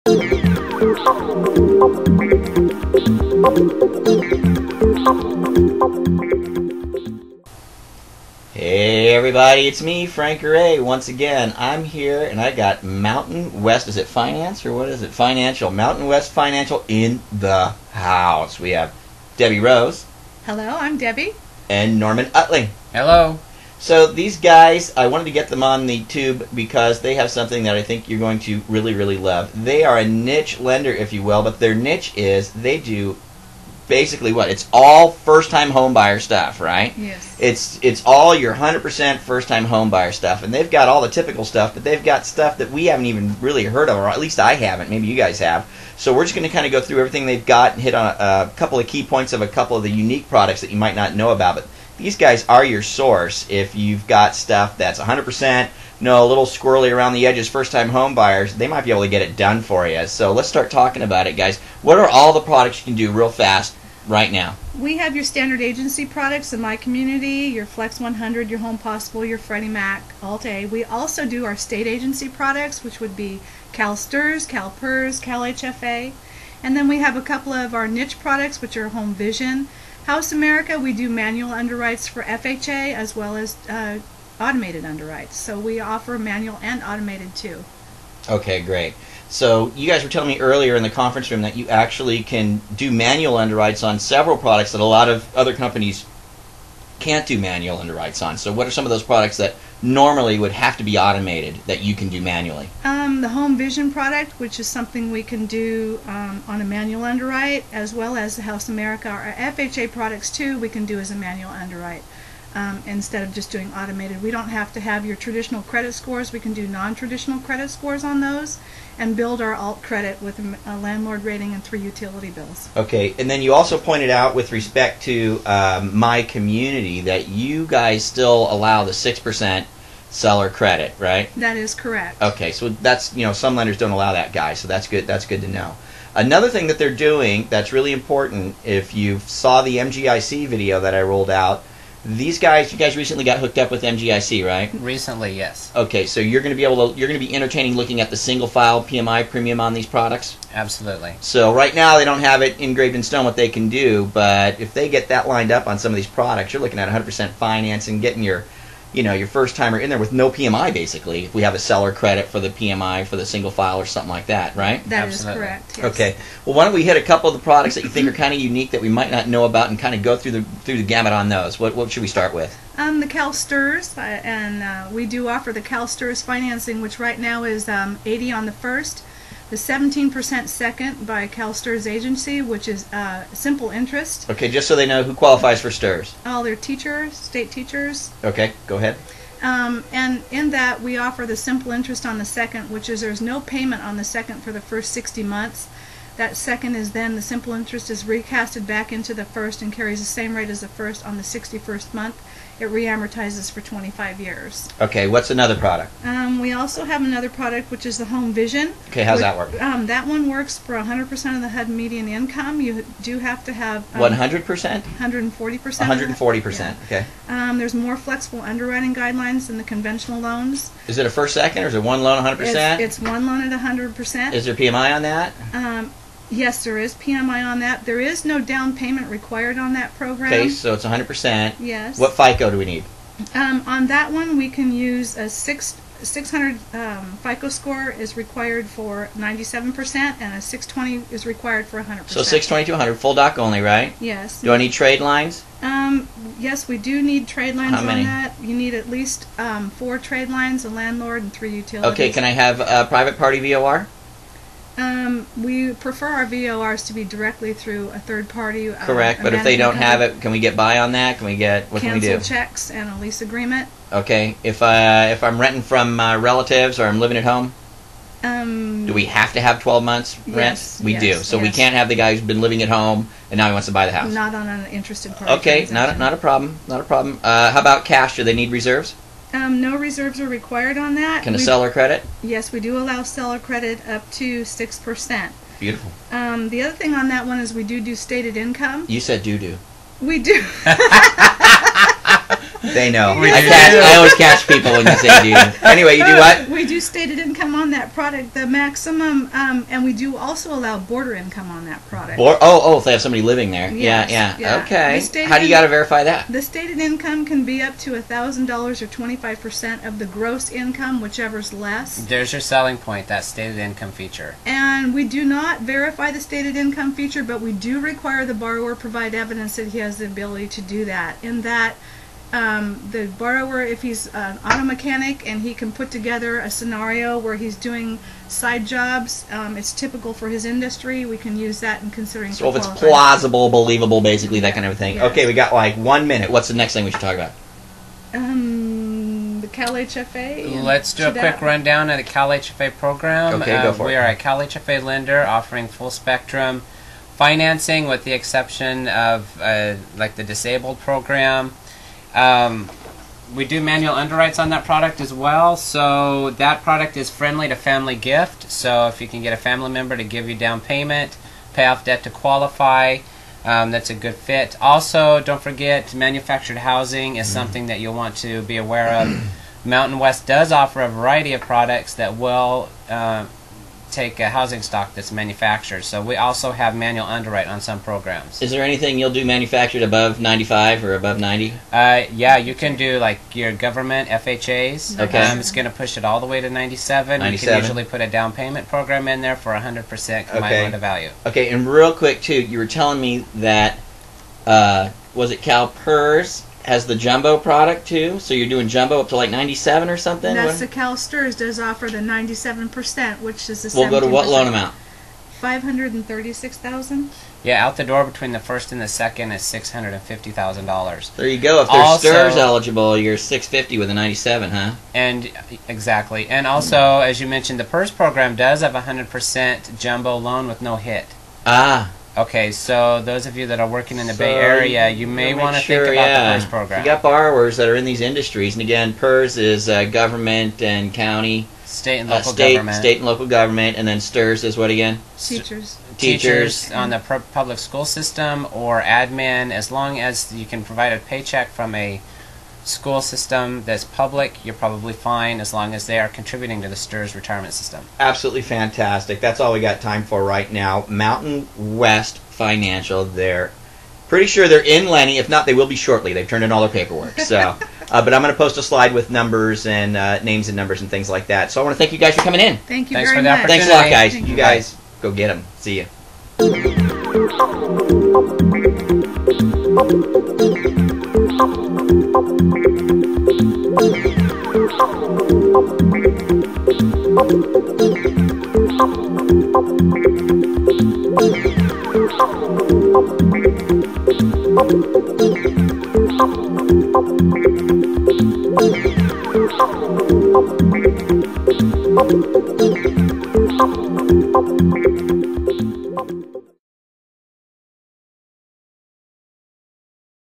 Hey everybody, it's me, Frank Ray. Once again, I'm here and I got Mountain West, is it Finance or what is it? Financial. Mountain West Financial in the house. We have Debbie Rose. Hello, I'm Debbie. And Norman Utling. Hello. So these guys, I wanted to get them on the tube because they have something that I think you're going to really, really love. They are a niche lender, if you will, but their niche is they do basically what? It's all first-time home buyer stuff, right? Yes. It's all your 100% first-time home buyer stuff, and they've got all the typical stuff, but they've got stuff that we haven't even really heard of, or at least I haven't. Maybe you guys have. So we're just going to kind of go through everything they've got and hit on a couple of key points of a couple of the unique products that you might not know about. But these guys are your source if you've got stuff that's 100%, a little squirrely around the edges, first-time home buyers. They might be able to get it done for you. So let's start talking about it, guys. What are all the products you can do real fast right now? We have your standard agency products in my community, your Flex 100, your Home Possible, your Freddie Mac, Alt-A. We also do our state agency products, which would be CalSTRS, CalPERS, CalHFA. And then we have a couple of our niche products, which are Home Vision. House America, we do manual underwrites for FHA as well as automated underwrites. So we offer manual and automated too. Okay, great. So you guys were telling me earlier in the conference room that you actually can do manual underwrites on several products that a lot of other companies can't do manual underwrites on. So what are some of those products that normally would have to be automated that you can do manually? The Home Vision product, which is something we can do on a manual underwrite, as well as the House America. Our FHA products too we can do as a manual underwrite. Instead of just doing automated. We don't have to have your traditional credit scores. We can do non-traditional credit scores on those and build our alt credit with a landlord rating and 3 utility bills. Okay, and then you also pointed out with respect to my community that you guys still allow the 6% seller credit, right? That is correct. Okay, so that's, some lenders don't allow that, guys, so that's good to know. Another thing that they're doing that's really important, if you saw the MGIC video that I rolled out, you guys recently got hooked up with MGIC, right? Recently, yes. Okay, so you're going to be entertaining looking at the single file PMI premium on these products? Absolutely. So right now they don't have it engraved in stone what they can do, but if they get that lined up on some of these products, you're looking at 100% financing, getting your first timer in there with no PMI basically, if we have a seller credit for the PMI for the single file or something like that, right? That Absolutely. is correct, yes. Okay. Well, why don't we hit a couple of the products that you think are kind of unique that we might not know about and kind of go through the gamut on those. What should we start with? The CalSTRS, and we do offer the CalSTRS financing, which right now is 80 on the first, the 17% second by CalSTRS agency, which is simple interest. Okay, just so they know who qualifies for STRS. All their teachers, state teachers. Okay, go ahead. And in that we offer the simple interest on the second, which is there's no payment on the second for the first 60 months. That second is then the simple interest is recasted back into the first and carries the same rate as the first on the 61st month. It reamortizes for 25 years. Okay, what's another product? We also have another product, which is the Home Vision. Okay, how's that work? That one works for 100% of the HUD median income. You do have to have 100%? 140%. 140%. Yeah. Okay. There's more flexible underwriting guidelines than the conventional loans. Is it a first, second, or is it one loan 100%? It's one loan at 100%. Is there PMI on that? Yes, there is PMI on that. There is no down payment required on that program. Okay, so it's 100%. Yes. What FICO do we need? On that one, we can use a 600 FICO score is required for 97%, and a 620 is required for 100%. So 620 to 100, full doc only, right? Yes. Do I need trade lines? Yes, we do need trade lines How many? on that. You need at least 4 trade lines, a landlord, and 3 utilities. Okay, can I have a private party VOR? We prefer our VORs to be directly through a third party. Correct, but if they don't have it, can we get by on that? What can we do? Cancel checks and a lease agreement. Okay, if I'm renting from relatives or I'm living at home, do we have to have 12 months rent? Yes, We do. So we can't have the guy who's been living at home and now he wants to buy the house. Not on an interested party. Okay, not a problem. Not a problem. How about cash? Do they need reserves? No reserves are required on that. Can a seller credit? Yes, we do allow seller credit up to 6%. Beautiful. The other thing on that one is we do stated income. You said do. We do. They know. We do. I always catch people when you say do. Anyway, you do what? We do stated income on that product, the maximum, and we do also allow border income on that product. If they have somebody living there. Yes, Yeah. Okay. The How do you got to verify that? The stated income can be up to $1,000 or 25% of the gross income, whichever's less. There's your selling point, that stated income feature. And we do not verify the stated income feature, but we do require the borrower provide evidence that he has the ability to do that. In that, the borrower, if he's an auto mechanic and he can put together a scenario where he's doing side jobs, it's typical for his industry, we can use that in considering. So if it's plausible, believable, basically, that kind of thing. Yes. Okay, we got like 1 minute. What's the next thing we should talk about? The Cal HFA. Let's do a quick rundown of the Cal HFA program. Okay, go for it. We are a Cal HFA lender offering full spectrum financing with the exception of like the disabled program. We do manual underwrites on that product as well, so that product is friendly to family gift. So if you can get a family member to give you down payment, pay off debt to qualify, that's a good fit. Also, don't forget, manufactured housing is something that you'll want to be aware of. Mountain West does offer a variety of products that will take a housing stock that's manufactured. So we also have manual underwrite on some programs. Is there anything you'll do manufactured above 95 or above 90? Yeah, you can do like your government FHAs. Okay. It's going to push it all the way to 97. You can usually put a down payment program in there for 100% combined loan to value. Okay, and real quick too, you were telling me that was it CalPERS has the jumbo product too? So you're doing jumbo up to like 97 or something? That's the CalSTRS does offer the 97%, which is the 17%. We'll go to what loan amount? $536,000. Yeah, out the door between the first and the second is $650,000. There you go. If there's STRS eligible, you're 650 with a 97, huh? And exactly. And also, as you mentioned, the PERS program does have a 100% jumbo loan with no hit. Ah. Okay, so those of you that are working in the Bay Area, you may want to think about the PERS program. You got borrowers that are in these industries, and again, PERS is government and county, state and local government. State and local government, and then STRS is what again? Teachers on the public school system or admin, as long as you can provide a paycheck from a school system that's public, you're probably fine as long as they are contributing to the STRS retirement system. Absolutely fantastic. That's all we got time for right now. Mountain West Financial, they're pretty sure they're in Lenny. If not, they will be shortly. They've turned in all their paperwork. So, but I'm going to post a slide with numbers and names and numbers and things like that. So I want to thank you guys for coming in. Thank you Thanks very for the much. opportunity. Thanks a lot, guys. Thank You guys go get them. See ya.